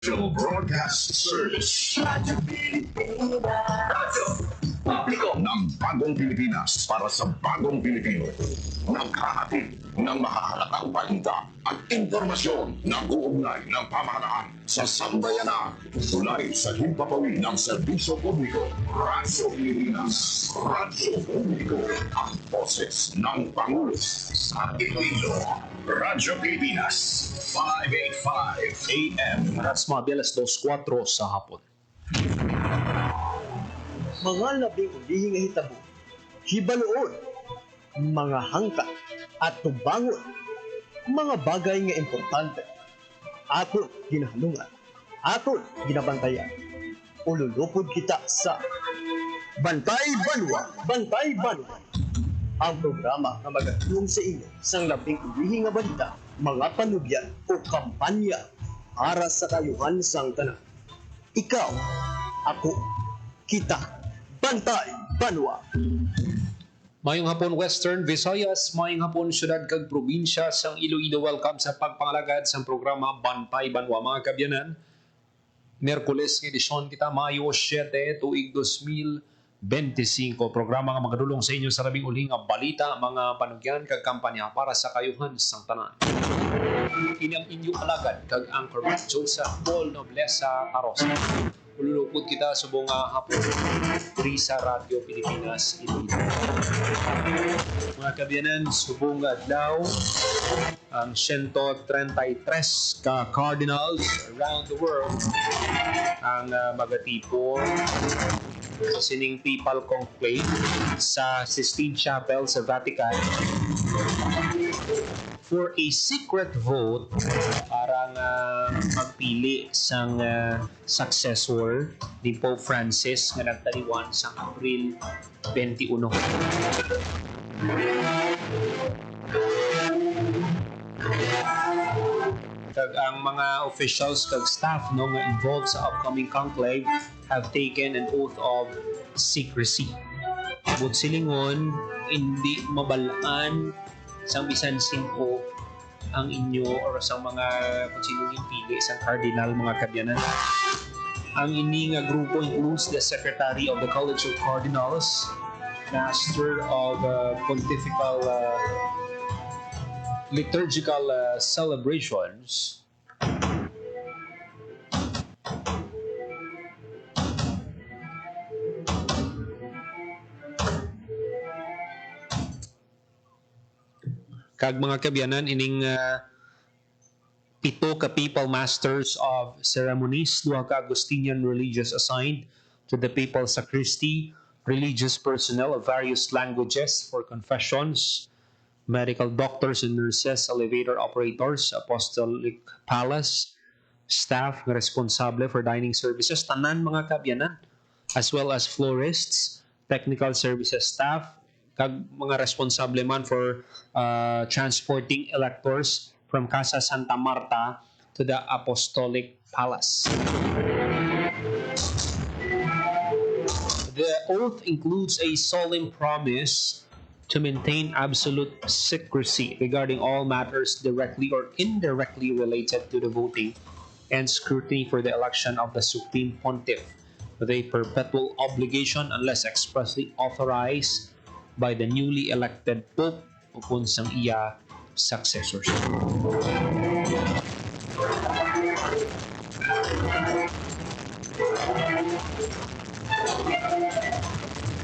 National Broadcast Service. Radyo Pilipinas. Radyo Publiko ng Bagong Pilipinas para sa Bagong Pilipino. Naghahatid ng mahahalagang balita at impormasyon na uugnay ng pamahalaan sa sambayanan. Tulay sa himpapawid ng serbisyo publiko. Radyo Pilipinas. Radyo Publiko. Ang boses ng Pangulo sa Iloilo. Radyo Pilipinas, 585 AM. Alas mga belas 2:04 sa hapon. Mga labing ulihing nga hitabo, hibaluon, mga hangka at tubangon, mga bagay nga importante, aton ginahalungan, aton ginabantayan. Ululupod kita sa Bantay Banwa, Bantay Banwa. Ang programa na magatulong sa inyo sa labing ulihing nga balita, mga panubyan o kampanya para sa kayuhan sang tanan. Ikaw, ako, kita, Bantay Banwa. Mayong hapon Western Visayas, mayong hapon syudad kag probinsya sang Iloilo. Welcome sa pagpangalagad sa programa Bantay Banwa, mga kabyanan. Merkules ng edisyon kita, Mayo 7, tuig 2025. Programa nga magadulong sa inyo sa labing uling nga balita, mga panugyan kag kampanya para sa kayuhan sang tanan. Kini ang inyong alagad kag Anchor Joseph Paul Noblesa Arosa. Ululupod kita sa buong hapon diri sa Radyo Pilipinas Iloilo. Mga kabyanan, subong adlaw ang 133 ka cardinals around the world ang magatipo sining Papal Conclave sa Sistine Chapel sa Vatican for a secret vote para magpili sang successor ni Pope Francis nga nagtaliwan sa April 21. Kag ang mga officials kag staff no nga involved sa upcoming conclave have taken an oath of secrecy. But silingon, hindi mabalaan sa bisan sino ang inyo or sa mga kung sino yung pili sa cardinal, mga kabyanan. Ang ini nga grupo includes the Secretary of the College of Cardinals, Master of Pontifical Liturgical Celebrations, kag mga kabyanan ining pito ka Papal Masters of Ceremonies, duha ka Augustinian religious assigned to the Papal Sacristy, religious personnel of various languages for confessions, medical doctors and nurses, elevator operators, apostolic palace, staff nga responsable for dining services, tanan mga kabyanan, as well as florists, technical services staff, kag mga responsable man for transporting electors from Casa Santa Marta to the Apostolic Palace. The oath includes a solemn promise to maintain absolute secrecy regarding all matters directly or indirectly related to the voting and scrutiny for the election of the Supreme Pontiff, with a perpetual obligation unless expressly authorized by the newly elected Pope upon sang iya successors.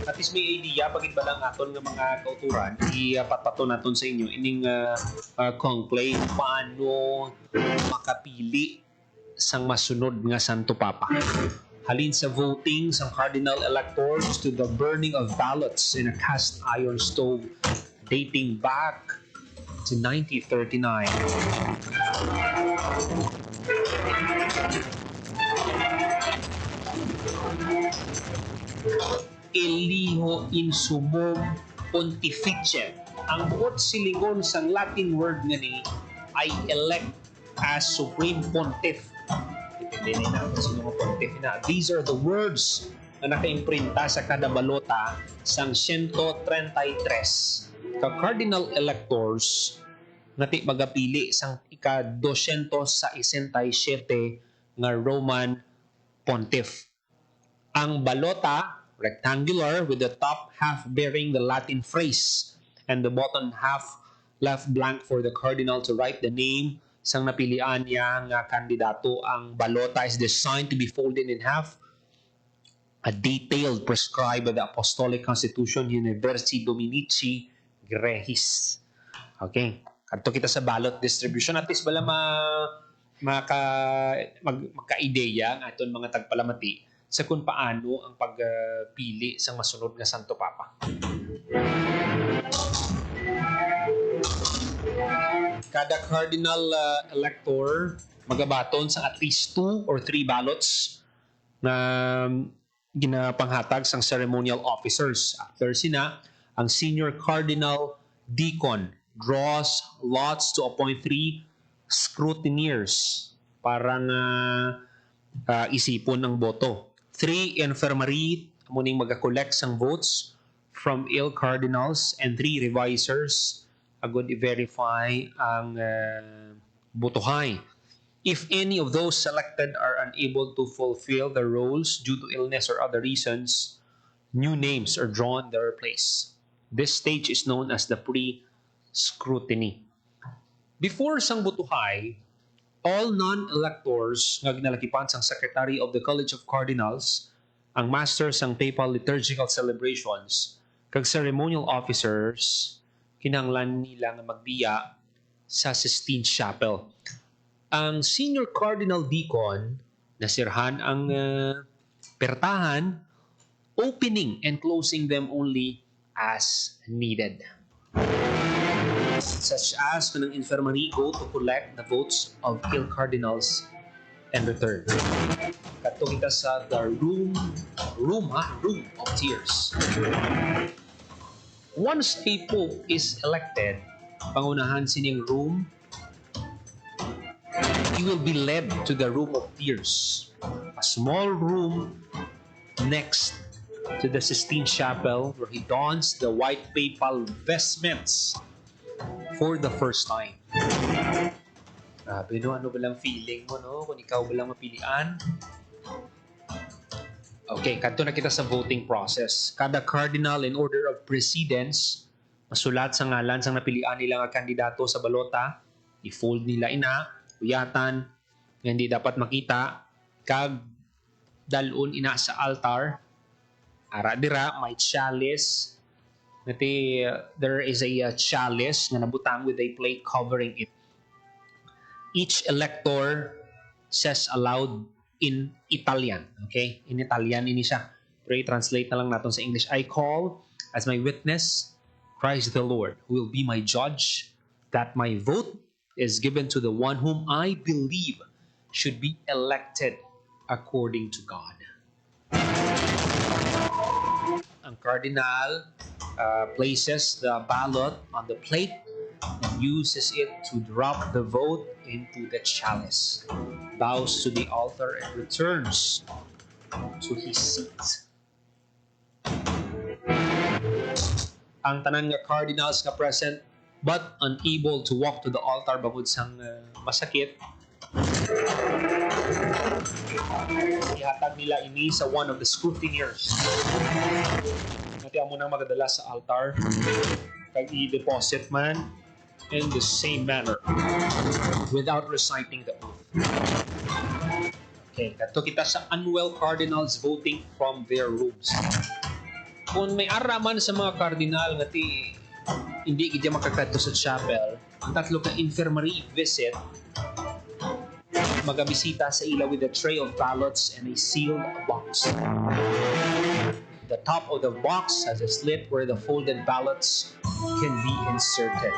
At least may idea pagit ba lang aton nga mga kauturan ipapato naton sa inyo ining conclave paano makapili sang masunod nga Santo Papa. Halin sa voting sa cardinal electors to the burning of ballots in a cast iron stove dating back to 1939. Eliho in sumum pontificem. Ang buot silingon sang Latin word nga ni ay elect as Supreme Pontiff. Depende na natin sino mga pontiff na. These are the words na nakaimprinta sa kada balota sang 133 ka cardinal electors ngati magapili sang ika-267 nga Roman pontiff. Ang balota, rectangular with the top half bearing the Latin phrase and the bottom half left blank for the cardinal to write the name sang napilian niya nga kandidato. Ang balota is designed to be folded in half, a detailed prescribed by the Apostolic Constitution Universi Dominici Gregis. Okay. Kadto kita sa ballot distribution. At least bala magka-ideya ng aton mga tagpalamati sa kung paano ang pagpili sa masunod nga Santo Papa. Kada cardinal elector magabaton sa at least 2 or 3 ballots na ginapanghatag sang ceremonial officers. After sina, ang senior cardinal deacon draws lots to appoint 3 scrutineers para nga isipon ang boto. 3 infirmary muning mag-collect sang votes from ill cardinals and 3 revisers agud i-verify ang botohay. If any of those selected are unable to fulfill their roles due to illness or other reasons, new names are drawn in their place. This stage is known as the pre-scrutiny. Before sang botohay, all non-electors nga ginalakipan sang Secretary of the College of Cardinals, ang master sang papal liturgical celebrations, kag ceremonial officers, kinahanglan nila nga magbiya sa Sistine Chapel. Ang senior cardinal deacon nasirhan ang pertahan, opening and closing them only as needed. Such as when ang infirmary go to collect the votes of ill cardinals and return. Kadto kita sa the room of tears. Once a pope is elected, pangunahan sining room, he will be led to the room of tears, a small room next to the Sistine Chapel where he dons the white papal vestments for the first time. Grabe no, ano ba lang feeling mo no? Kung ikaw ba lang mapilian? Okay, kadto na kita sa voting process. Kada cardinal in order of precedence, masulat sa ngalan sang napilian nila nga kandidato sa balota, i-fold nila ina, uyatan, nga hindi dapat makita, kag dalon ina sa altar, ara dira, may chalice, there is a chalice nga nabutang with a plate covering it. Each elector says aloud in Italian. Okay? In Italian ini siya. Pero i-translate na lang natin sa English. I call as my witness Christ the Lord, who will be my judge, that my vote is given to the one whom I believe should be elected according to God. Ang cardinal places the ballot on the plate and uses it to drop the vote into the chalice, bows to the altar and returns to his seat. Ang tanan nga cardinals nga present but unable to walk to the altar bangod sang masakit, ihatag nila ini sa one of the scrutineers. Nati amo nang magadala sa altar kag i-deposit man in the same manner without reciting the oath. Okay, kato kita sa unwell cardinals voting from their rooms. Kung may araman sa mga cardinal nga hindi kita makakadto sa chapel, ang tatlo ka infirmary visit, magabisita sa ila with a tray of ballots and a sealed box. The top of the box has a slit where the folded ballots can be inserted.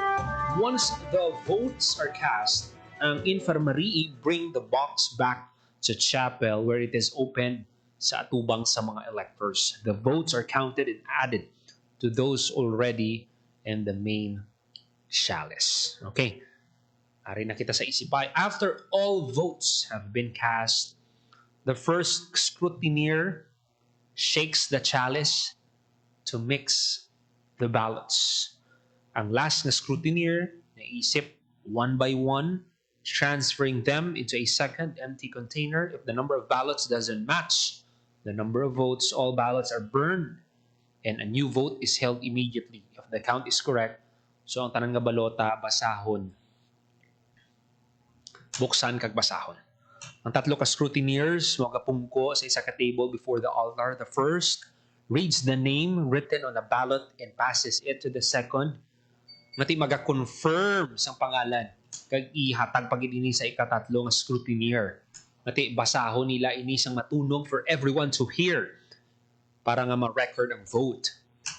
Once the votes are cast, ang infirmary bring the box back to chapel where it is opened sa atubang sa mga electors. The votes are counted and added to those already in the main chalice. Okay. Ari na kita sa isipay. After all votes have been cast, the first scrutineer shakes the chalice to mix the ballots. Ang last na scrutineer naisip one by one transferring them into a second empty container. If the number of ballots doesn't match the number of votes, all ballots are burned and a new vote is held immediately. If the count is correct, so ang tanan nga balota, basahon. Buksan kag basahon. Ang tatlo ka scrutineers, mga pungko sa isa ka table before the altar. The first reads the name written on a ballot and passes it to the second. Ngati maga-confirm sang pangalan kag ihatag pagid ini sa ikatatlo nga scrutineer. Ngati basahon nila ini sang matunog for everyone to hear para nga ma-record ang vote.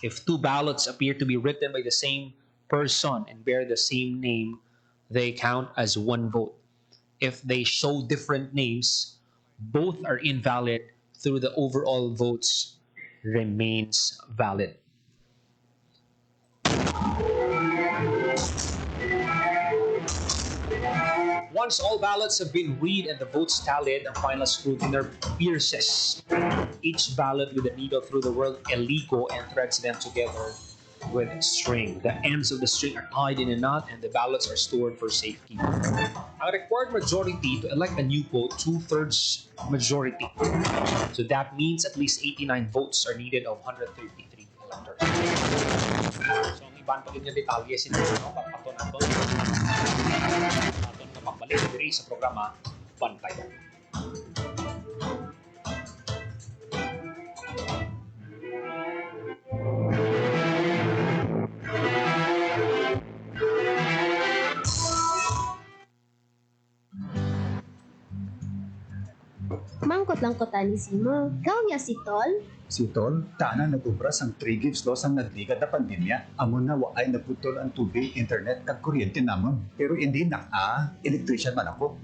If two ballots appear to be written by the same person and bear the same name, they count as one vote. If they show different names, both are invalid through the overall votes remains valid. Once all ballots have been read and the votes tallied, the final scrutiner pierces each ballot with a needle through the word "elico" and threads them together with string. The ends of the string are tied in a knot and the ballots are stored for safekeeping. Ang required majority to elect a new vote, 2/3 majority. So that means at least 89 votes are needed of 133 electors. So ang iban pa ganyan detalye sinunod, papato na ito. Papato na pagbalik diri sa programa Bantay. Mangkot-langkotan ni Simo. Ikaw niya si Tol? Si Tol, tanan nagubras ang 3 gigs loss ang nagligad na pandemya. Amo na waay naputol ang tubig, internet, kag kuryente namon. Pero hindi na electrician man ako.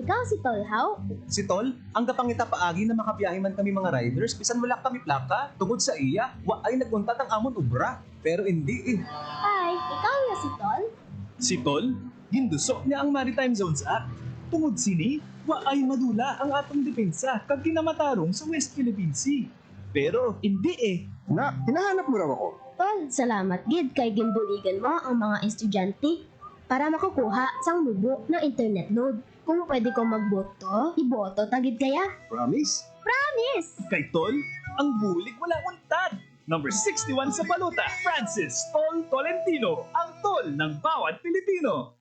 Ikaw si Tol, how? Si Tol, ang gapangita paagi na makabiyahe man kami mga riders, bisan wala kami plaka, tungod sa iya, waay naguntat ang amon ubra. Pero hindi eh. Hi, ikaw niya si Tol? Si Tol, ginduso niya ang Maritime Zones Act. Tungod sini, waay madula ang atong depensa kag kinamatarong sa West Philippine Sea. Pero hindi eh. Na, hinahanap mo raw ako. Tol, salamat gid kay ginbuligan mo ang mga estudyante para makukuha sang mubo ng internet load. Kung pwede ko magboto, iboto tagid kaya. Promise? Promise! Kay Tol, ang bulig wala untad. Number 61 sa balota, Francis Tol Tolentino, ang Tol ng bawat Pilipino.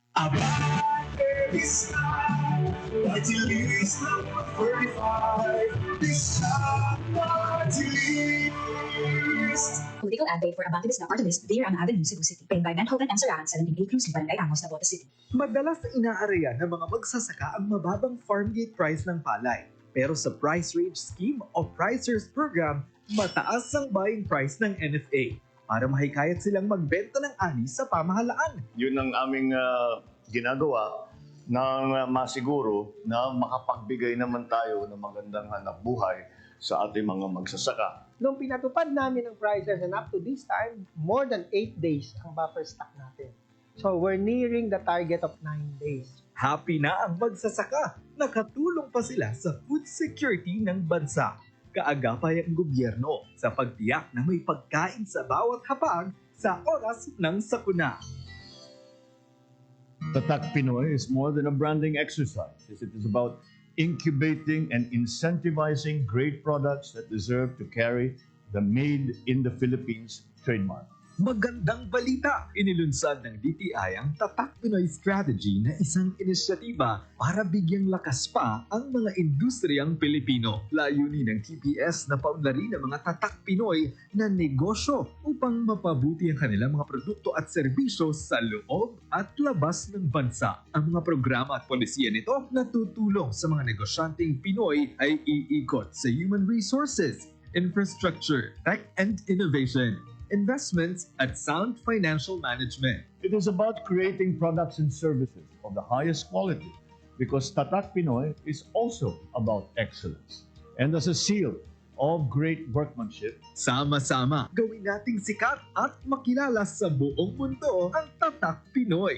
Political ad paid for Abante Bisna Party List, Dear Ana Avenue, Cebu City. Paid by Manhoven and Sarahan, 17 Cruz, Barangay Amos, Navotas City. Madalas na inaaraya ng mga magsasaka ang mababang farm gate price ng palay. Pero sa Price Range Scheme o Pricers Program, mataas ang buying price ng NFA para mahikayat silang magbenta ng ani sa pamahalaan. Yun ang aming ginagawa na masiguro na makapagbigay naman tayo ng magandang hanap buhay sa ating mga magsasaka. Nung pinatupad namin ang prices and up to this time, more than 8 days ang buffer stock natin. So we're nearing the target of 9 days. Happy na ang magsasaka. Nakatulong pa sila sa food security ng bansa. Kaagapay ang gobyerno sa pagtiyak na may pagkain sa bawat hapag sa oras ng sakuna. Tatak Pinoy is more than a branding exercise. It is about incubating and incentivizing great products that deserve to carry the Made in the Philippines trademark. Magandang balita! Inilunsad ng DTI ang Tatak Pinoy Strategy na isang inisyatiba para bigyang lakas pa ang mga industriyang Pilipino. Layunin ng TPS na paunlarin ang mga Tatak Pinoy na negosyo upang mapabuti ang kanilang mga produkto at serbisyo sa loob at labas ng bansa. Ang mga programa at polisiya nito na tutulong sa mga negosyanteng Pinoy ay iikot sa human resources, infrastructure, tech and innovation, investments at sound financial management. It is about creating products and services of the highest quality because Tatak Pinoy is also about excellence. And as a seal of great workmanship, Sama-sama, gawin nating sikat at makilala sa buong mundo ang Tatak Pinoy.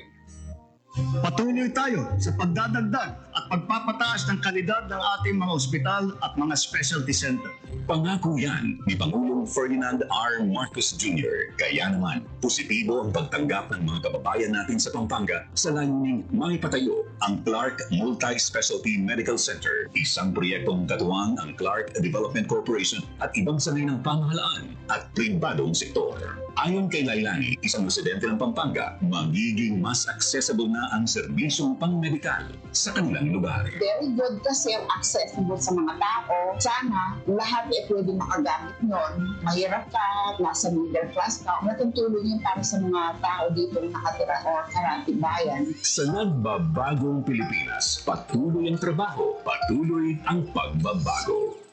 Patuloy tayo sa pagdadagdag at pagpapataas ng kalidad ng ating mga ospital at mga specialty center. Pangako yan ni Pangulong Pangulong Ferdinand R. Marcos Jr. Kaya naman, positibo ang pagtanggap ng mga kababayan natin sa Pampanga sa layuning maipatayo ang Clark Multi-Specialty Medical Center, isang proyektong katuwang ang Clark Development Corporation at ibang sanay ng pamahalaan at pribadong sektor. Ayon kay Lailani, isang residente ng Pampanga, magiging mas accessible na ang serbisyong pang-medikal sa kanilang lugar. Very good kasi accessible sa mga tao. Sana lahat ay pwede makagamit nun. Mahirap ka, nasa middle class ka, matutulong yun para sa mga tao dito nakatira o karati bayan. Sa nagbabagong Pilipinas, patuloy ang trabaho, patuloy ang pagbabago.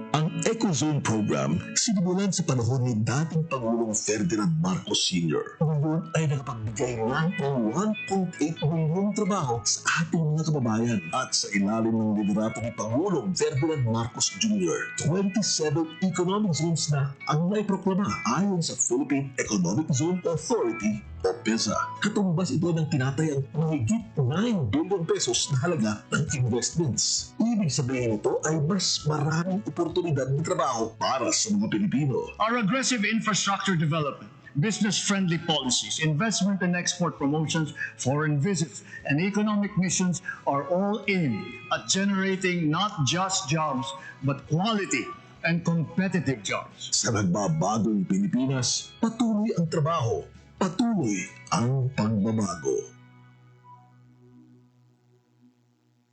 Ang EcoZone Program sinimulan sa panahon ni dating Pangulong Ferdinand Marcos Sr. Ngayon ay nakapagbigay ng 1.8 milyong trabaho sa ating mga kababayan at sa ilalim ng liderato ni Pangulong Ferdinand Marcos Jr. 27 economic zones na ang naiproklama ayon sa Philippine Economic Zone Authority o PEZA. Katumbas ito ng tinatayang mahigit 9 billion pesos na halaga ng investments. Ibig sabihin ito ay mas maraming oportunidad ng trabaho para sa mga Pilipino. Our aggressive infrastructure development, business-friendly policies, investment and export promotions, foreign visits, and economic missions are all aimed at generating not just jobs, but quality and competitive jobs. Sa nagbabagong Pilipinas, patuloy ang trabaho, patuloy ang pagbabago.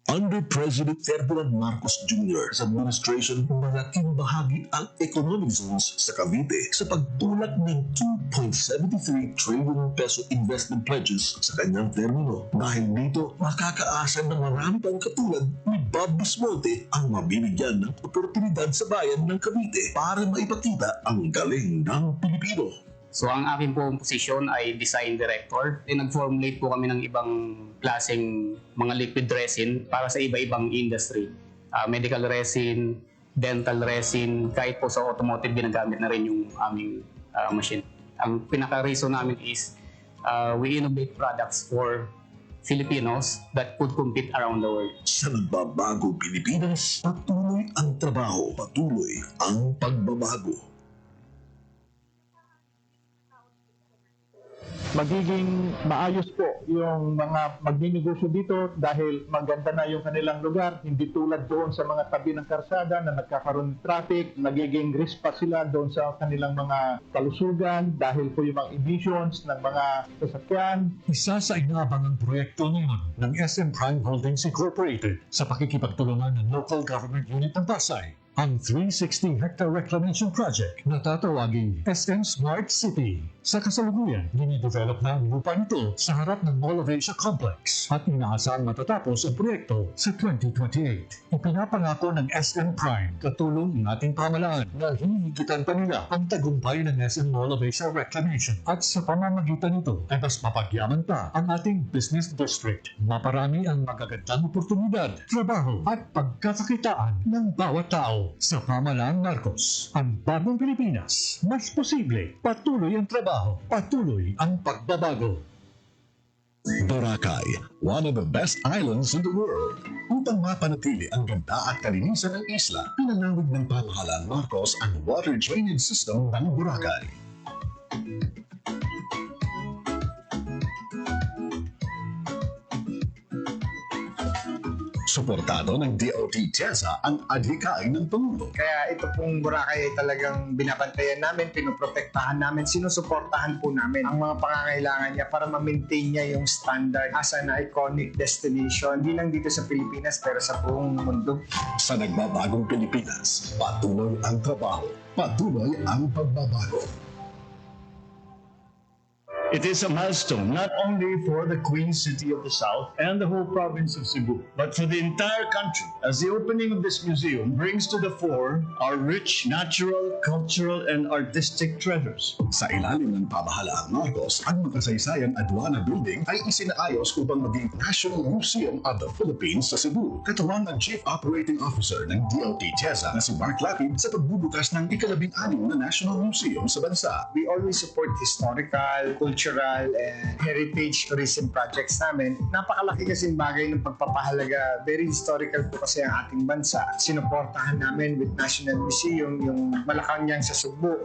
Under President Ferdinand Marcos Jr. sa administration, malaking bahagi ang economic zones sa Cavite sa pagtulak ng 2.73 trillion peso investment pledges sa kanyang termino. Dahil dito, makakaasa ng marami pang katulad ni Bob Bismonte ang mabibigyan ng oportunidad sa bayan ng Cavite para maipakita ang galing ng Pilipino. So ang akin pong posisyon ay design director. Nag-formulate po kami ng ibang klaseng mga liquid resin para sa iba-ibang industry. Medical resin, dental resin, kahit po sa automotive ginagamit na rin yung aming machine. Ang pinaka-reason namin is we innovate products for Filipinos that could compete around the world. Sa nagbabagong Pilipinas, patuloy ang trabaho, patuloy ang pagbabago. Magiging maayos po yung mga magninegosyo dito dahil maganda na yung kanilang lugar, hindi tulad doon sa mga tabi ng karsada na nagkakaroon ng traffic, nagiging risk pa sila doon sa kanilang mga kalusugan dahil po yung mga emissions ng mga sasakyan. Isa sa inabangang proyekto ngayon ng SM Prime Holdings Incorporated sa pakikipagtulungan ng Local Government Unit ng Pasay, ang 360-hectare reclamation project na tatawaging SM Smart City. Sa kasalukuyan, dinidevelop na ang lupa nito sa harap ng Mall of Asia Complex at inaasang matatapos ang proyekto sa 2028. Ipinapangako ng SM Prime katulong ng ating pamahalaan na hihigitan pa nila ang tagumpay ng SM Mall of Asia Reclamation at sa pamamagitan nito ay mas mapagyaman pa ang ating business district. Maparami ang magagandang oportunidad, trabaho at pagkakakitaan ng bawat tao. Sa pamahalaang Marcos, ang bagong Pilipinas, mas posible, patuloy ang trabaho, patuloy ang pagbabago. Boracay, one of the best islands in the world. Upang mapanatili ang ganda at kalinisan ng isla, pinanawid ng pamahalaan Marcos ang water drainage system ng Boracay. Suportado ng DOT TESA ang adhikain ng Pangulo. Kaya ito pong Boracay ay talagang binabantayan namin, pinoprotektahan namin, sinusuportahan po namin ang mga pangangailangan niya para ma-maintain niya yung standard as an iconic destination, hindi lang dito sa Pilipinas pero sa buong mundo. Sa nagbabagong Pilipinas, patuloy ang trabaho, patuloy ang pagbabago. It is a milestone not only for the Queen City of the South and the whole province of Cebu, but for the entire country, as the opening of this museum brings to the fore our rich natural, cultural, and artistic treasures. Sa ilalim ng pamahalaang Marcos, ang makasaysayang Aduana Building ay isinaayos upang maging National Museum of the Philippines sa Cebu. Katawan ng Chief Operating Officer ng DOT TESA na si Mark Lapid sa pagbubukas ng ika-16 na National Museum sa bansa. We always support historical, cultural and heritage tourism projects namin. Napakalaki kasing bagay ng pagpapahalaga. Very historical po kasi ang ating bansa. Sinuportahan namin with National Museum yung Malacanang sa Cebu.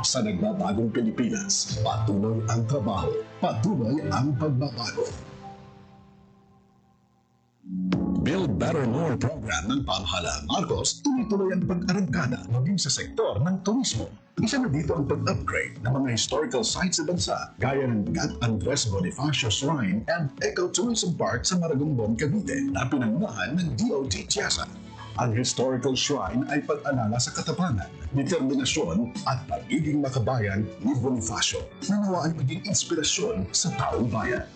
Sa nagbabagong Pilipinas, patuloy ang trabaho, patuloy ang pagbabago. Build Better More program ng pamahalaan Marcos, tuloy-tuloy ang pag-arangkada maging sa sektor ng turismo. Isa na dito ang pag-upgrade ng mga historical sites sa bansa, gaya ng Gat Andres Bonifacio Shrine and Ecotourism Park sa Maragombong, Cavite, na pinangunahan ng DOT Tiasa. Ang historical shrine ay pag-alala sa katapangan, determinasyon at pagiging makabayan ni Bonifacio, na nawa ay maging inspirasyon sa taong bayan.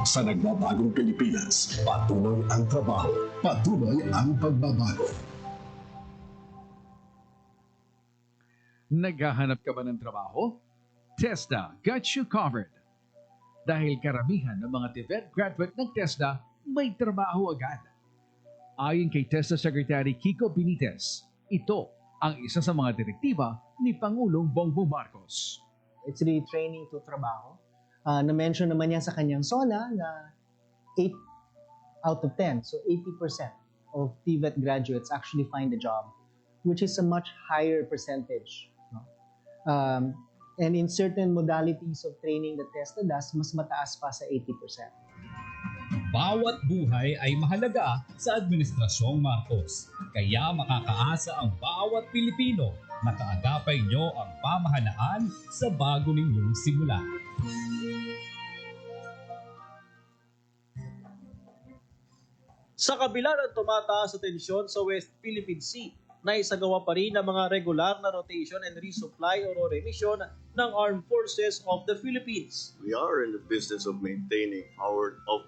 Sa nagbabagong Pilipinas, patuloy ang trabaho, patuloy ang pagbabago. Naghahanap ka ba ng trabaho? TESDA got you covered. Dahil karamihan ng mga TVET graduate ng TESDA may trabaho agad. Ayon kay TESDA Secretary Kiko Benitez, ito ang isa sa mga direktiba ni Pangulong Bongbong Marcos. It's really training to trabaho. Na-mention naman niya sa kanyang SONA na 8 out of 10, so 80% of TVET graduates actually find a job, which is a much higher percentage. No? And in certain modalities of training that TESDA does, mas mataas pa sa 80%. Bawat buhay ay mahalaga sa Administrasyong Marcos, kaya makakaasa ang bawat Pilipino na kaagapay nyo ang pamahalaan sa bago ninyong simula. Sa kabila ng tumataas sa tensyon sa West Philippine Sea, naisagawa pa rin ang mga regular na rotation and resupply o remission ng Armed Forces of the Philippines. We are in the business of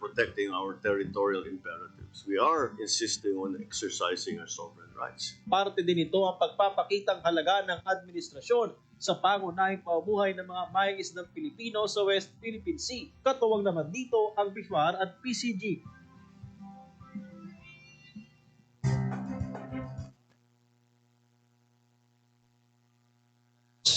protecting our territorial imperatives. We are insisting on exercising our sovereign rights. Parte din ito ang pagpapakitang halaga ng administrasyon sa pangunahing pamumuhay ng mga maiisdang Pilipino sa West Philippine Sea. Katuwang naman dito ang BIFAR at PCG.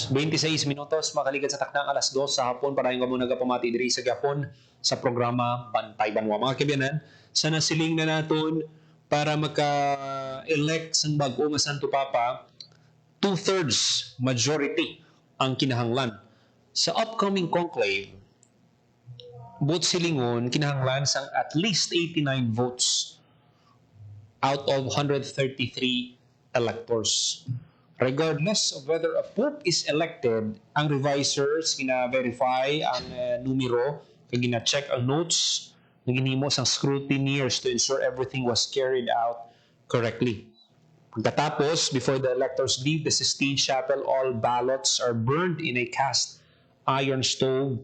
$26 makaligat sa takdang alas 2 sa hapon para yung muna nagapamati diri sa Gapon sa programa Bantay Banwa. Mga kaibigan, sa nasiling na naton para maka-elect sa bago nga Santo Papa, 2/3 majority ang kinahanglan. Sa upcoming conclave, vote silingon kinahanglan sang at least 89 votes out of 133 electors. Regardless of whether a pope is elected, ang revisers gina-verify ang numero, gina-check ang notes, ginhimo sang scrutineers to ensure everything was carried out correctly. Pagkatapos, before the electors leave the Sistine Chapel, all ballots are burned in a cast iron stove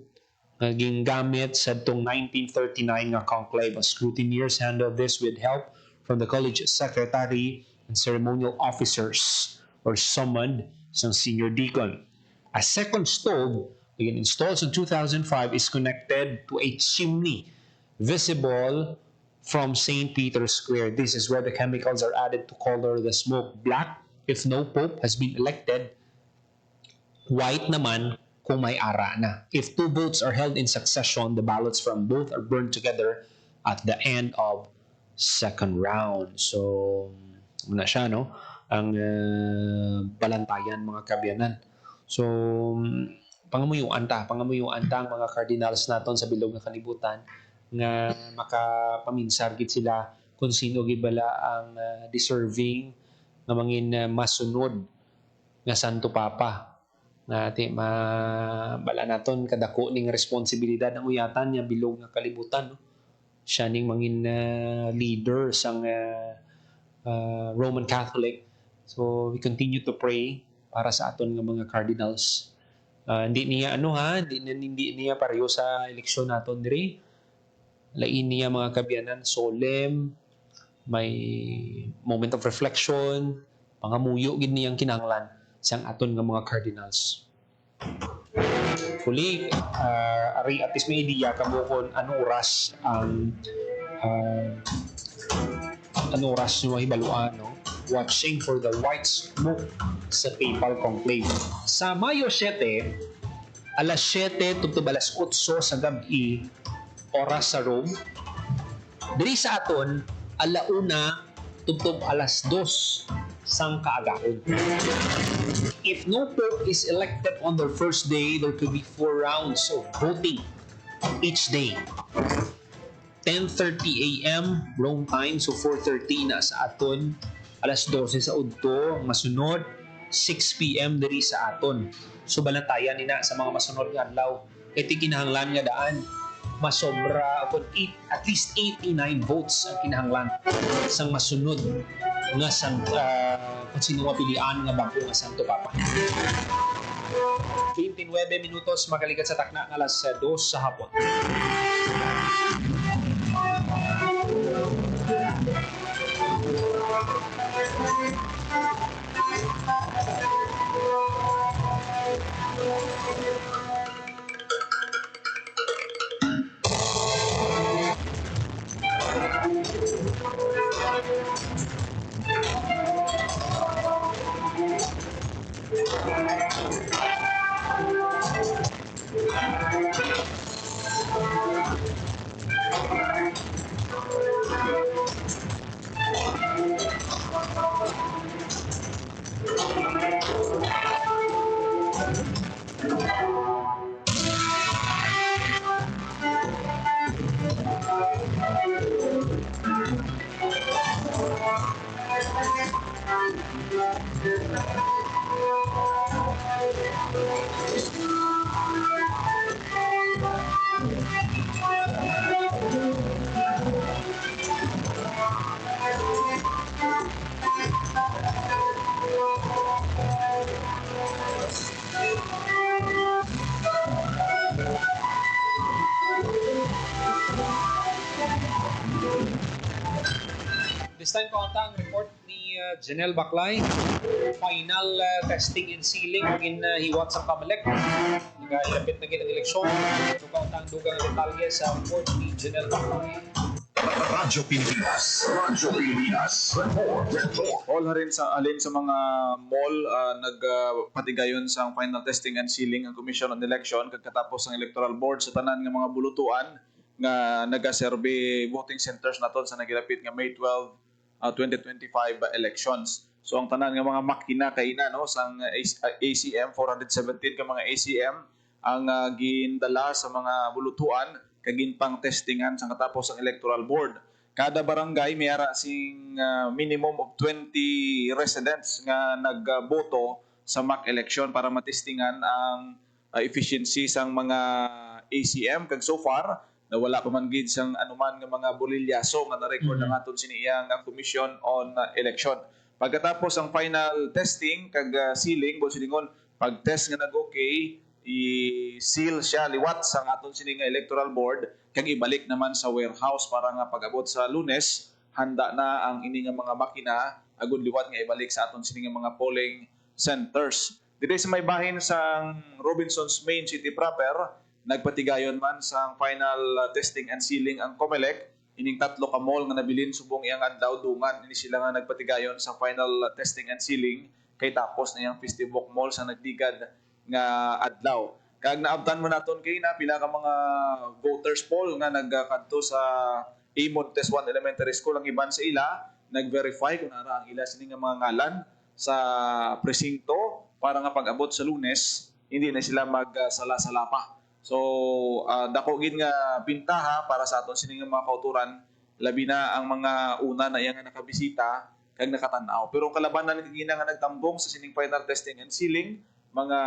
naging gamit sa itong 1939 nga conclave. Ang scrutineers handle this with help from the college secretary and ceremonial officers or summoned sa senior deacon. A second stove, again installed in 2005, is connected to a chimney visible from St. Peter's Square. This is where the chemicals are added to color the smoke black if no pope has been elected, white naman kung may ara na. If 2 votes are held in succession, the ballots from both are burned together at the end of second round. So, na siya, no? Ang balantayan, mga kabyanan. So, pangamuyuan ta ang mga cardinals naton sa bilog nga kalibutan nga makapaminsar gid sila kung sino gibala ang deserving nga mangin masunod nga Santo Papa. Nati mabala naton kadako ning responsibilidad ang uyatan niya bilog nga kalibutan, no? Siya ning mangin leader sang Roman Catholic. So we continue to pray para sa aton nga mga cardinals. Hindi niya hindi niya pareho sa eleksyon naton diri. Lain niya mga kabyanan, solemn, may moment of reflection, pangamuyo gid niyang kinahanglan sang aton nga mga cardinals. Huli, ari atis may idea kamo kon anong oras ang nyo hibaluan, no? Watching for the white smoke sa papal conclave. Sa Mayo 7, alas 7 tubtob alas 8 sa gabi oras sa Rome. Diri sa aton alauna tubtob alas 2 sang kaagahon. If no pope is elected on their first day, there could be 4 rounds of voting each day. 10:30 a.m. Rome time, so 4:30 na sa aton. Alas 12 sa udto, masunod 6 p.m. diri sa aton. So balantayan nina sa mga masunod nga adlaw. Iti kinahanglan nga daan masobra kung at least 89 votes ang kinahanglan sang masunod nga kung sino nga pilian nga bangko nga Santo Papa. 29 minutos makalikat sa takna nga alas 2 sa hapon. This time ko ang report ni Janelle Baclay. Final testing and sealing in hiwat sa Kamalek. Nagahilapit na ang eleksyon. So ko ang dugang detalye sa report ni Janelle Baclay. Radyo Pilipinas. Radyo Pilipinas. Report. All rin sa alin sa mga mall nagpatigayon sa final testing and sealing ang Commission on Election kagkatapos ang Electoral Board sa tanan nga mga bulutuan nga nagasurvey voting centers naton sa nagilapit nga May 12 2025 elections. So ang tanan nga mga makina kay na no sang ACM 417 ka mga ACM ang gindala sa mga bulutuan kagin pang testingan sa katapos ang Electoral Board. Kada barangay mayara sing minimum of 20 residents nga nagboto sa mock election para matestingan ang efficiency sang mga ACM kag so far na wala pa man gid sang anuman nga mga bolilyaso nga na-record ng aton siniyang ang Commission on Election. Pagkatapos ang final testing kag sealing bo silingon pag-test nga nag-okay i-seal siya liwat sang aton sini nga Electoral Board kag ibalik naman sa warehouse para nga pag-abot sa Lunes handa na ang ini nga mga makina agud liwat nga ibalik sa aton sini nga mga polling centers. Dito sa may bahin sang Robinsons Main City proper nagpatigayon man sa final testing and sealing ang COMELEC. Ining 3 ka mall nga nabilin subong iyang adlaw dungan ini sila nga nagpatigayon sa final testing and sealing kay tapos na iyang Festive Walk Mall sa nagdigad nga adlaw. Kag naabtan mo naton kay na pila ka mga voters poll nga nagkadto sa A. Montes 1 Elementary School ang iban sa ila nag-verify kung ara ang ila sini nga mga ngalan sa presinto para nga pag-abot sa Lunes hindi na sila magsala-sala pa. So, dako gid nga pintaha para sa aton sining mga kauturan, labi na ang mga una na iyang nakabisita kag nakatan-aw. Pero kalabanan gina nga nagtambong sa sining final testing and sealing, mga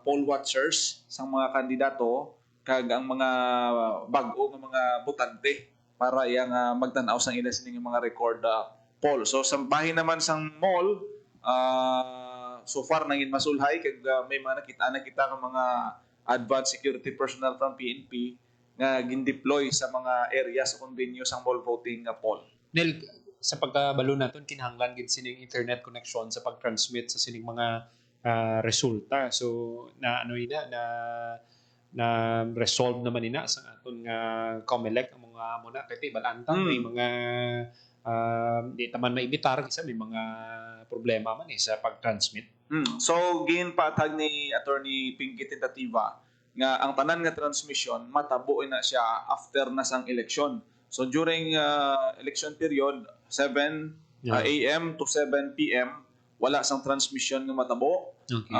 poll watchers sang mga kandidato kag ang mga bag-o nga mga botante para iyang magtan-aw sang ila sining mga record poll. So, sa bahin naman sang mall, so far nangin masulhay kag may mga nakita nga mga advanced security personnel from PNP nga gin-deploy sa mga areas o venues ang mall voting poll. Nel, sa pagkabalo naton kinahanglan gid sining internet connection sa pag-transmit sa sining mga resulta. So na resolve naman ina sa aton nga COMELEC ang mga amo na kay balantang may mga di taman maibitar kasi may mga problema man sa pag-transmit. So, ginpatag ni Attorney Pinky Tentativa nga ang tanan nga transmission matabo na siya after na sang election. So during election period 7 AM to 7 PM wala sang transmission nga matabo. Okay.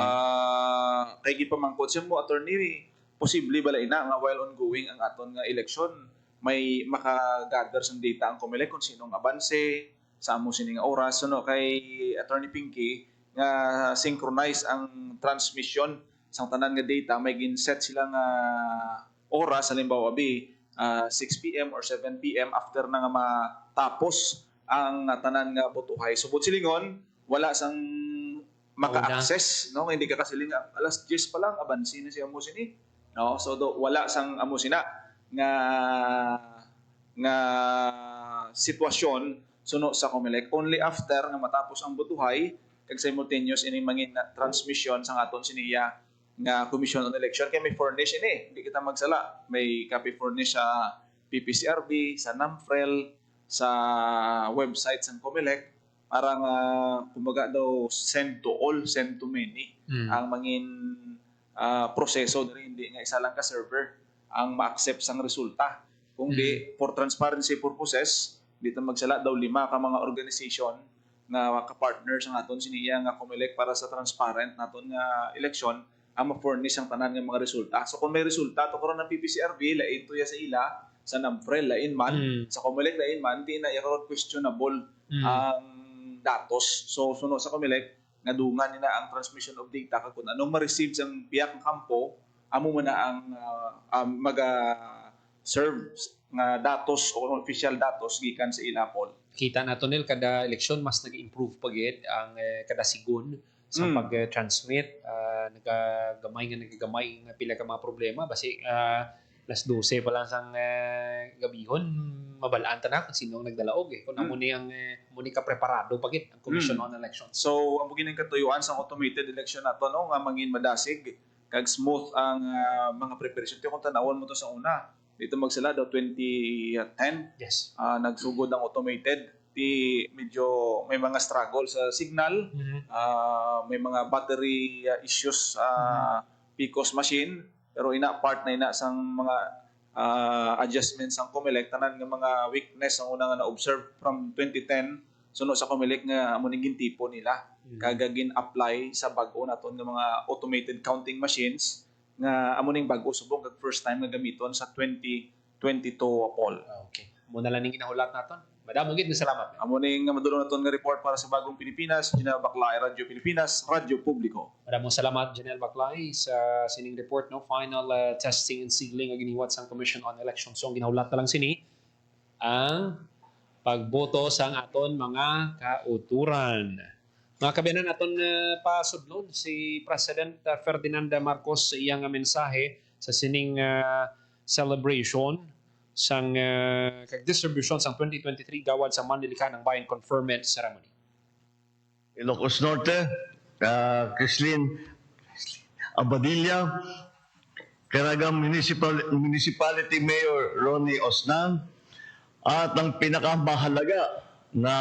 Kay gipamangkot siya mo attorney posible bala ina nga while ongoing ang aton nga election may makagather sang data ang COMELEC kung sinong abanse sa amo sini nga oras no kay attorney Pinky nga synchronize ang transmission sang tanan nga data may gin-set sila nga oras halimbawa 6 PM or 7 PM after na nga matapos ang tanan nga botohay. Subot silingon wala sang maka-access no hindi ka kasiling alas 10 pa lang abansi na si amo sini no so wala sang amo sina nga sitwasyon suno sa COMELEC only after nga matapos ang botohay kag simultaneous ining mangin transmission sang aton siniya nga Commission on Election kay may furnish ini hindi kita magsala may copy furnish sa PPCRB sa NAMFREL sa website sang COMELEC para nga kumbaga daw send to all send to many ang mangin proseso diri hindi nga isa lang ka server ang ma-accept sang resulta kung di for transparency purposes dito magsala daw 5 ka mga organization nga ka-partner sa aton siniya nga COMELEC para sa transparent naton nga election ang ma-furnish ang tanan nga mga resulta. So kung may resulta to karon ng PPCRB lain to ya sa ila sa NAMFREL lain man sa COMELEC lain man di na i-road questionable ang datos. So suno sa COMELEC nga dungan nila ang transmission of data kag kun anong ma-receive sang biyak ng kampo amo man na ang serve nga datos o official datos gikan sa ilapol. Kita nato nil kada eleksyon mas nag-improve pagit ang kada sigon sa pag-transmit nagagamay nga pila ka mga problema basi alas 12 pa lang sang gabihon mabalaan ta na kung sino ang nagdalaog kung amo ni ang muni ka preparado pagit ang Commission on Elections. So ang buginang katuyuan sang automated election nato no nga mangin madasig kag smooth ang mga preparation kung tanawon mo to sa una dito magsala daw 2010 yes nagsugod ang automated di medyo may mga struggle sa signal may mga battery issues PCOS machine pero ina part na ina sang mga adjustments ang COMELEC tanan nga mga weakness ang una nga na-observe from 2010 suno sa COMELEC nga amo ning tipo nila kagagin apply sa bag-o naton nga mga automated counting machines nga amo ning bag-o subong kag first time nga gamiton sa 2022 Paul. Okay. Mo na lang ning ginahulat naton. Madamo gid salamat. Amo ning madulong naton nga report para sa Bagong Pilipinas, Janelle Baclay, Radyo Pilipinas, Radyo Publiko. Maraming salamat Janelle Baclay sa sining report no final testing and sealing ang giniwat sang Commission on Elections. So ang ginahulat na lang sini ang pagboto sang aton mga kauturan. Mga kabiyanan aton pasudlon si President Ferdinand Marcos sa iyang mensahe sa sining celebration sang distribution sang 2023 gawad sa Manlilikan ng Bayan Conferment Ceremony. Ilocos Norte, Crislin Abadilla, Caraga Municipality Mayor Ronnie Osnan, at ang pinakamahalaga na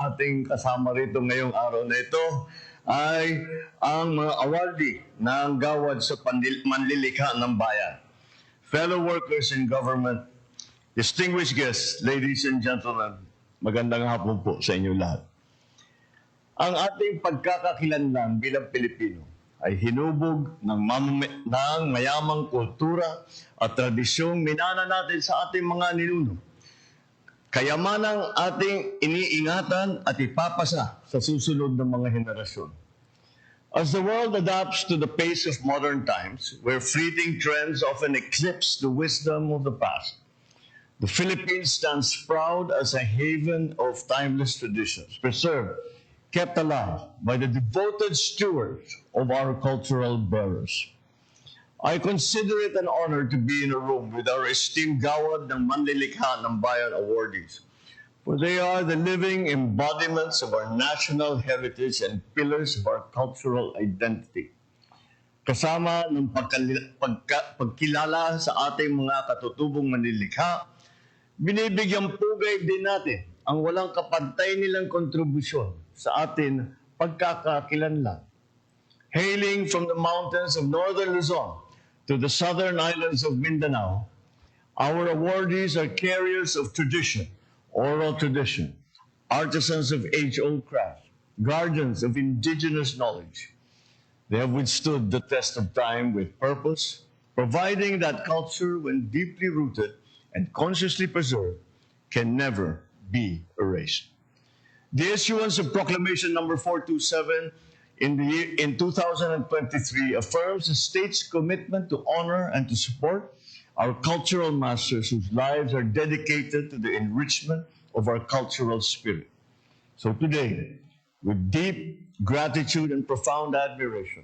ating kasama rito ngayong araw na ito ay ang mga awardee ng gawad sa Manlilikha ng Bayan. Fellow workers in government, distinguished guests, ladies and gentlemen, magandang hapon po sa inyo lahat. Ang ating pagkakakilanlan bilang Pilipino ay hinubog ng mayamang kultura at tradisyong minana natin sa ating mga ninuno. Kayamanang ating iniingatan at ipapasa sa susunod ng mga henerasyon. As the world adapts to the pace of modern times, where fleeting trends often eclipse the wisdom of the past, the Philippines stands proud as a haven of timeless traditions, preserved, kept alive by the devoted stewards of our cultural bearers. I consider it an honor to be in a room with our esteemed gawad ng Manlilikha ng Bayan awardees, for they are the living embodiments of our national heritage and pillars of our cultural identity. Kasama ng pagkilala sa ating mga katutubong Manlilikha, binibigyang pugay din natin ang walang kapantay nilang kontribusyon sa atin pagkakakilanlan. Hailing from the mountains of northern Luzon, to the southern islands of Mindanao, our awardees are carriers of tradition, oral tradition, artisans of age-old craft, guardians of indigenous knowledge. They have withstood the test of time with purpose, providing that culture, when deeply rooted and consciously preserved, can never be erased. The issuance of Proclamation Number 427 in 2023 affirms the state's commitment to honor and to support our cultural masters whose lives are dedicated to the enrichment of our cultural spirit. So today, with deep gratitude and profound admiration,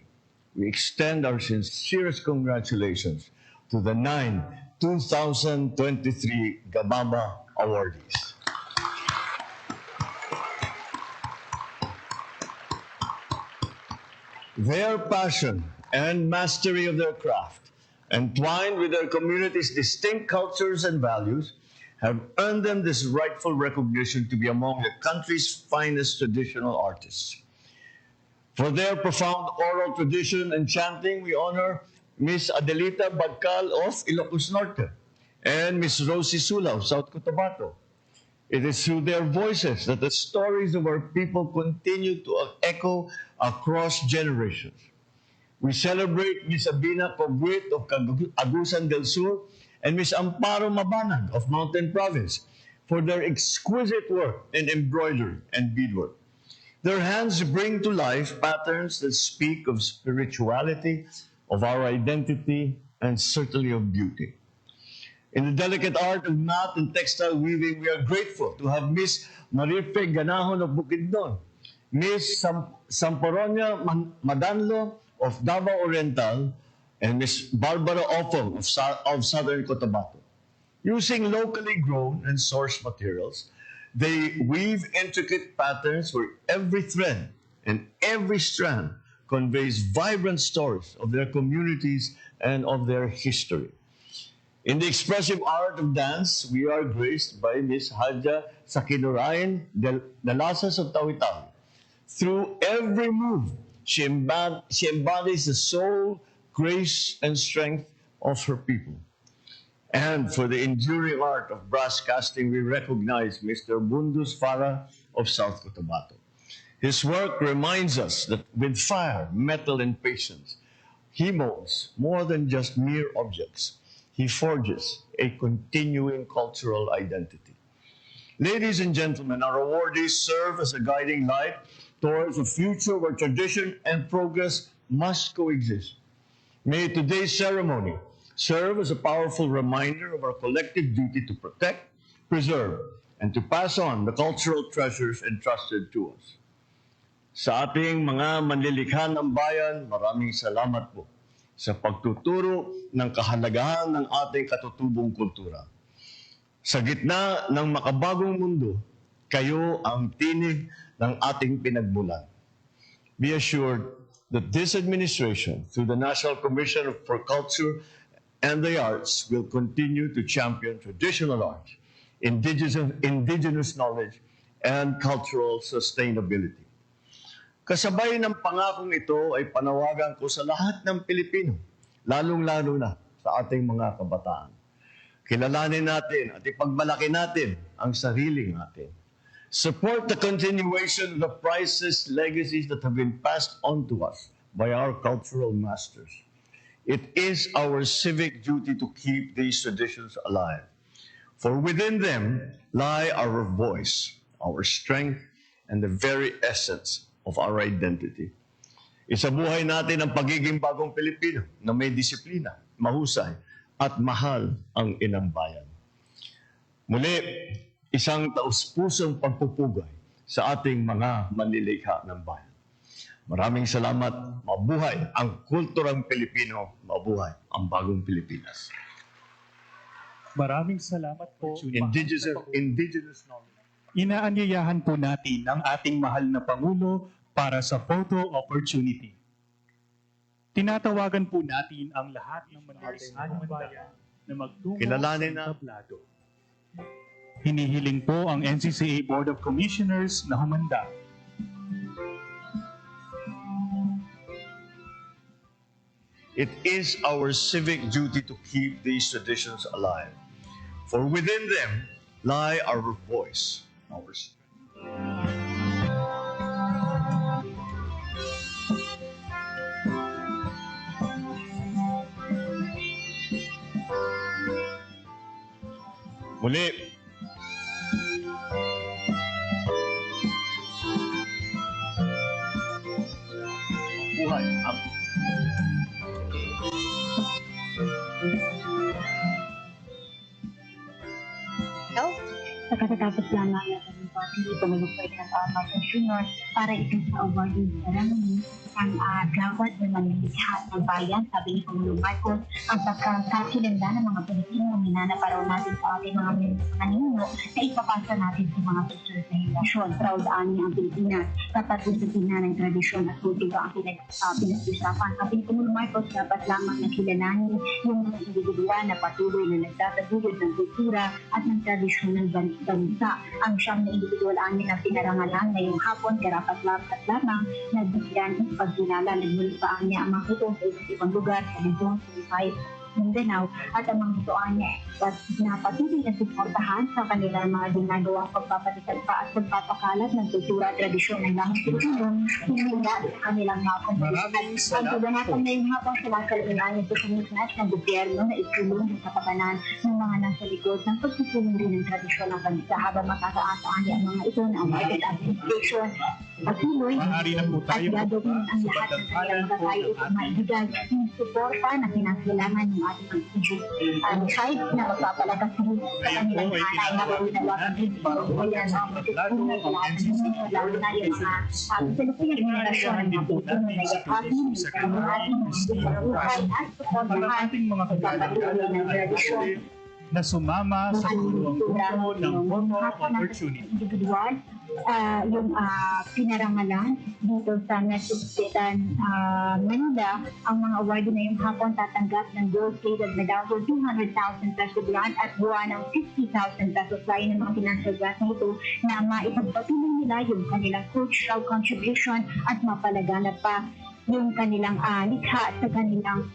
we extend our sincerest congratulations to the 9 2023 Gababa awardees. Their passion and mastery of their craft, entwined with their community's distinct cultures and values, have earned them this rightful recognition to be among the country's finest traditional artists. For their profound oral tradition and chanting, we honor Miss Adelita Badcal of Ilocos Norte and Miss Rosie Sula of South Cotabato. It is through their voices that the stories of our people continue to echo across generations. We celebrate Miss Abina Cogwit of Agusan del Sur and Miss Amparo Mabanag of Mountain Province for their exquisite work in embroidery and beadwork. Their hands bring to life patterns that speak of spirituality, of our identity, and certainly of beauty. In the delicate art of knot and textile weaving, we are grateful to have Miss Marife Ganahon of Bukidnon, Miss Samporonia Madanlo of Davao Oriental, and Miss Barbara Offong of Southern Cotabato. Using locally grown and sourced materials, they weave intricate patterns where every thread and every strand conveys vibrant stories of their communities and of their history. In the expressive art of dance, we are graced by Miss Hadja Sakinurayan Dalasas of Tawi-Tawi. Through every move, she embodies the soul, grace, and strength of her people. And for the enduring art of brass casting, we recognize Mr. Bundus Farah of South Cotabato. His work reminds us that with fire, metal, and patience, he molds more than just mere objects. He forges a continuing cultural identity. Ladies and gentlemen, our awardees serve as a guiding light towards a future where tradition and progress must coexist. May today's ceremony serve as a powerful reminder of our collective duty to protect, preserve, and to pass on the cultural treasures entrusted to us. Sa ating mga manlilikha ng bayan, maraming salamat po sa pagtuturo ng kahalagahan ng ating katutubong kultura. Sa gitna ng makabagong mundo, kayo ang tinig ng ating pinagmulan. Be assured that this administration, through the National Commission for Culture and the Arts, will continue to champion traditional art, indigenous knowledge, and cultural sustainability. Kasabay ng pangakong ito ay panawagan ko sa lahat ng Pilipino, lalong-lalo na sa ating mga kabataan. Kilalanin natin at ipagmalaki natin ang sarili natin. Support the continuation of the priceless legacies that have been passed on to us by our cultural masters. It is our civic duty to keep these traditions alive. For within them lie our voice, our strength, and the very essence of our identity. Isabuhay natin ang pagiging bagong Pilipino na may disiplina, mahusay, at mahal ang inang bayan. Muli, isang taus-pusong pagpupugay sa ating mga manlilikha ng bayan. Maraming salamat. Mabuhay ang kulturang Pilipino. Mabuhay ang bagong Pilipinas. Maraming salamat po. Indigenous knowledge. Inaanyayahan po natin ang ating mahal na Pangulo para sa photo opportunity. Tinatawagan po natin ang lahat ng manlilikha bayan na magtungo sa tablado. Hinihiling po ang NCCA Board of Commissioners na humanda. It is our civic duty to keep these traditions alive, for within them lie our voice, our strength. Muli, buhay ang Sa katatapos lamang na hindi pumulupay ng Marcos Jr. para ito sa awarding ceremony ang gawad na manlilikha ng bayan, sabi ni Pangulong Marcos, ang pagkakakilanla ng mga Pilipino minana para natin sa ating mga ninuno na ipapasa natin sa mga susunod na henerasyon. Proud niya ang Pilipinas kapag usapin na ng tradisyon at kultura ang pinag-usapan. Sabi ni Pangulong Marcos, dapat lamang nakilalanin yung mga individual na patuloy na nagtataguyod ng kultura at ng tradisyon ng bansa. Ang siyam na individual amin ang pinarangalan ngayong hapon, karapat lamang na bigyan ng pagkilala. Nagmuli pa niya ang mga ito sa iba't ibang lugar sa Luzon, Visayas, Mindanao at ang mga itoan niya na patuloy na suportahan sa kanilang mga ginagawang pagpapatikat pa at pagpapakalat ng kultura at tradisyon ng lahing Pilipino hinila sa kanilang mga komunidad. Ang tuganatan ngayong hapon sa mga kalunan nito sa misnas ng gobyerno na itulong sa kapakanan ng mga nasa likod ng pagsusumuri ng tradisyon ng bansa habang makakaasaan niya ang mga ito na ang market administration patuloy at gagawin ang lahat ng kanilang magkakayo upang maibigay ng suporta na kinakailangan ng ating mga kahit na magpapalakas sa kanilang hanay na gawin ng mga pagkakuyan ang matutunan sa lahat ng mga lalo na yung mga salupuyang generasyon ng mga Pilipino na yakapin ang ating mga buhay at suportahan sa pagpapatuloy ng tradisyon na sumama sa kulungan ng Photo Opportunity. Individual, yung pinarangalan dito sa Metropolitan Manila, ang mga award na yung hapon tatanggap ng gold-plated medal for 200,000 peso grant at buwan ng 50,000 pesos layo ng mga financial grant na ito na maipagpatuloy nila yung kanilang cultural contribution at mapalaganap pa yung kanilang likha sa kanilang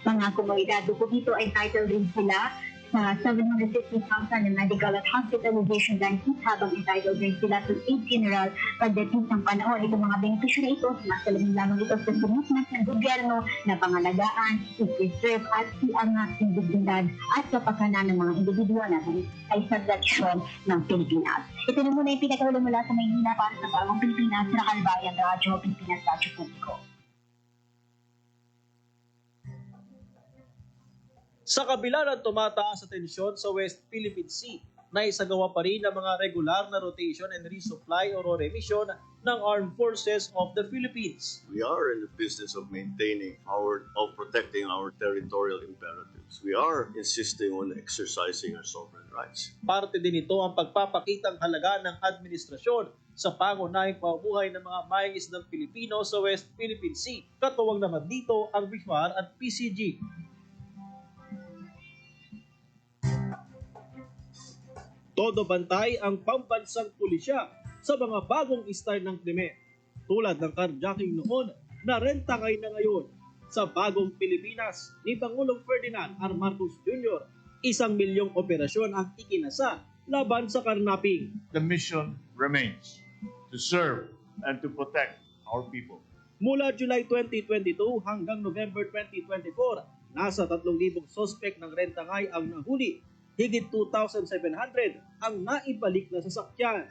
mga komunidad. Bukod dito ay entitled rin sila sa 750,000 na medical at hospitalization benefits habang entitled rin sila sa aid general pagdating ng panahon. Itong mga benepisyo na ito, sumasalabing lamang ito sa commitment ng gobyerno na pangalagaan, i-preserve at iangat yung dignidad at kapakanan ng mga individual na ay sa tradisyon ng Pilipinas. Ito na muna yung pinakahulong mula sa Maynila para sa Bagong Pilipinas, Rakalbayan Radyo, Pilipinas Radyo Publiko. Sa kabila ng tumataas sa tensyon sa West Philippine Sea, naisagawa pa rin ang mga regular na rotation and resupply o remission ng Armed Forces of the Philippines. We are in the business of protecting our territorial imperatives. We are insisting on exercising our sovereign rights. Parte din ito ang pagpapakitang halaga ng administrasyon sa pangunahing pamumuhay ng mga mangingisdang Pilipino sa West Philippine Sea. Katuwang naman dito ang BIFAR at PCG. Todo bantay ang pambansang pulisya sa mga bagong style ng krimen. Tulad ng carjacking noon na rentangay na ngayon sa bagong Pilipinas ni Pangulong Ferdinand R. Marcos Jr. 1 milyong operasyon ang ikinasa laban sa karnaping. The mission remains to serve and to protect our people. Mula July 2022 hanggang November 2024, nasa 3,000 sospek ng rentangay ang nahuli. Higit 2,700 ang naibalik na sasakyan.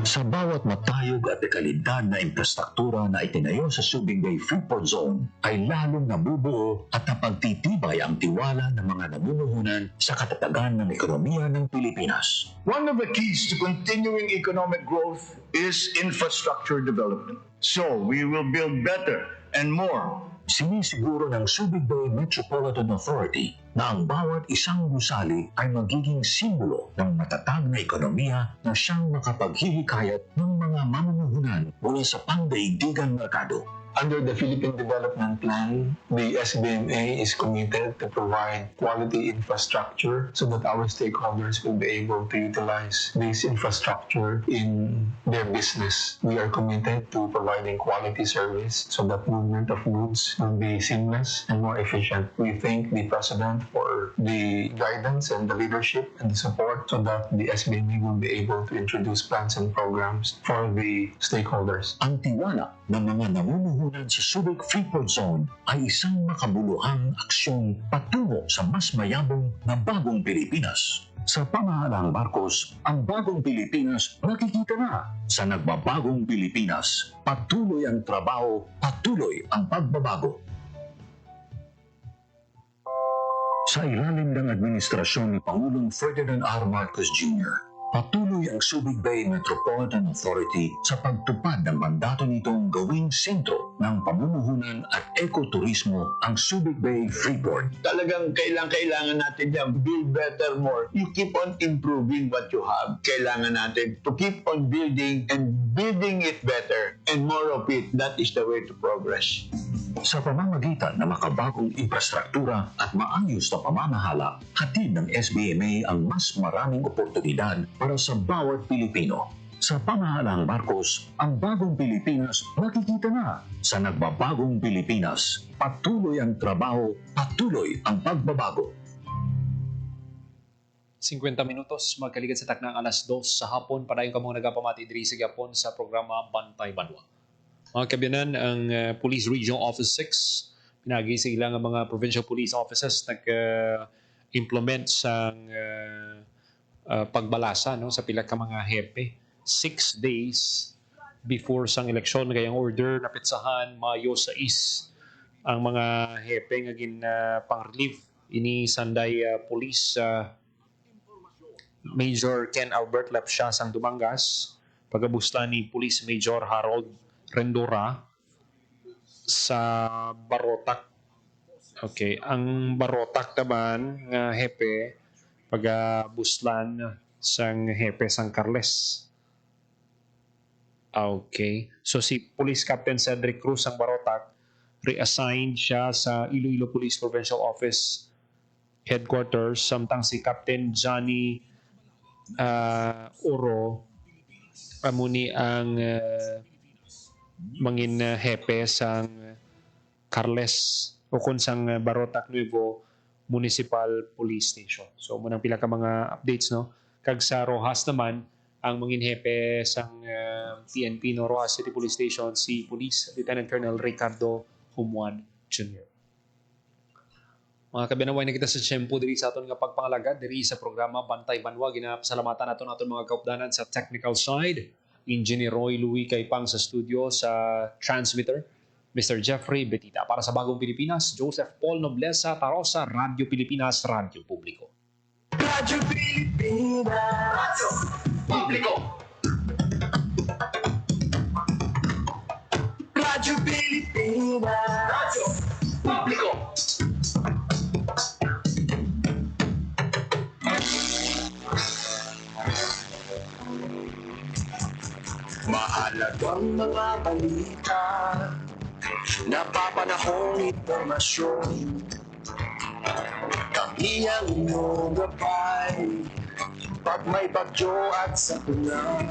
Sa bawat matayog at dekalidad na infrastruktura na itinayo sa Subingay Freeport Zone ay lalong nabubuo at napagtitibay ang tiwala ng mga namumuhunan sa katatagan ng ekonomiya ng Pilipinas. One of the keys to continuing economic growth is infrastructure development. So we will build better and more. Sinisiguro ng Subic-Bay Metropolitan Authority na ang bawat isang gusali ay magiging simbolo ng matatag na ekonomiya na siyang makapaghihikayat ng mga mamumuhunan mula sa pangdaigdigang merkado. Under the Philippine Development Plan, the SBMA is committed to provide quality infrastructure so that our stakeholders will be able to utilize this infrastructure in their business. We are committed to providing quality service so that movement of goods will be seamless and more efficient. We thank the President for the guidance and the leadership and the support so that the SBMA will be able to introduce plans and programs for the stakeholders. Ang tiwala ng mga namumuhunan sa Subic Freeport Zone ay isang makabuluhang aksyon patungo sa mas mayabong na bagong Pilipinas. Sa pamahalaang Marcos, ang bagong Pilipinas nakikita na. Sa nagbabagong Pilipinas, patuloy ang trabaho, patuloy ang pagbabago. Sa ilalim ng administrasyon ni Pangulong Ferdinand R. Marcos Jr., patuloy ang Subic Bay Metropolitan Authority sa pagtupad ng mandato nitong gawing sentro ng pamumuhunan at ekoturismo ang Subic Bay Freeport. Talagang kailangan natin yan. Build better more. You keep on improving what you have. Kailangan natin to keep on building and building it better and more of it. That is the way to progress. Sa pamamagitan ng makabagong infrastruktura at maayos na pamamahala, hatid ng SBMA ang mas maraming oportunidad para sa bawat Pilipino. Sa pamahalaang Marcos, ang bagong Pilipinas nakikita na. Sa nagbabagong Pilipinas, patuloy ang trabaho, patuloy ang pagbabago. 50 minutos, magkaligid sa taknang alas 2 sa hapon, padayon ka mga nagapamati diri sa Gapon sa programa Bantay Banwa. Mga kabyanan, ang Police Regional Office 6, pinagi sa ilang mga provincial police offices nag-implement sa pagbalasa sa pila ka mga hepe. 6 days before sang eleksyon, kayang order na pitsahan Mayo 6 ang mga hepe nga pang-relief ini Sanday Police Major Ken Albert Lepsia sang Dumangas, pagabusta ni Police Major Harold Rendora sa Barotac. Okay, ang Barotac naman nga hepe pagabuslan sang hepe sang Carles. Okay, so si Police Captain Cedric Cruz sang Barotac reassigned siya sa Iloilo Police Provincial Office Headquarters, samtang si Captain Johnny Oro amuni ang mangin hepe sang Carles o kun sang Barotac Nuevo Municipal Police Station. So munang pila ka mga updates kag sa Rojas naman ang mangin hepe sang PNP Rojas City Police Station si Police Lieutenant Colonel Ricardo Humuan Jr. Mga kabinaway na kita sa tiyempo diri sa aton nga pagpangalagad diri sa programa Bantay Banwa. Ginapasalamatan naton mga kaupdanan sa technical side. Engineer Roy Louie Kaipang sa studio sa transmitter. Mr. Jeffrey Betita. Para sa Bagong Pilipinas, Joseph Paul Noblesa Tarosa, Radio Pilipinas, Radio Publiko. Radio Pilipinas. Radio Publiko. Radio Pilipinas. Radio Publiko. Mahalagang mga balita, napapanahong impormasyon. Kami ang inyong gabay, pag may bagyo at sakuna.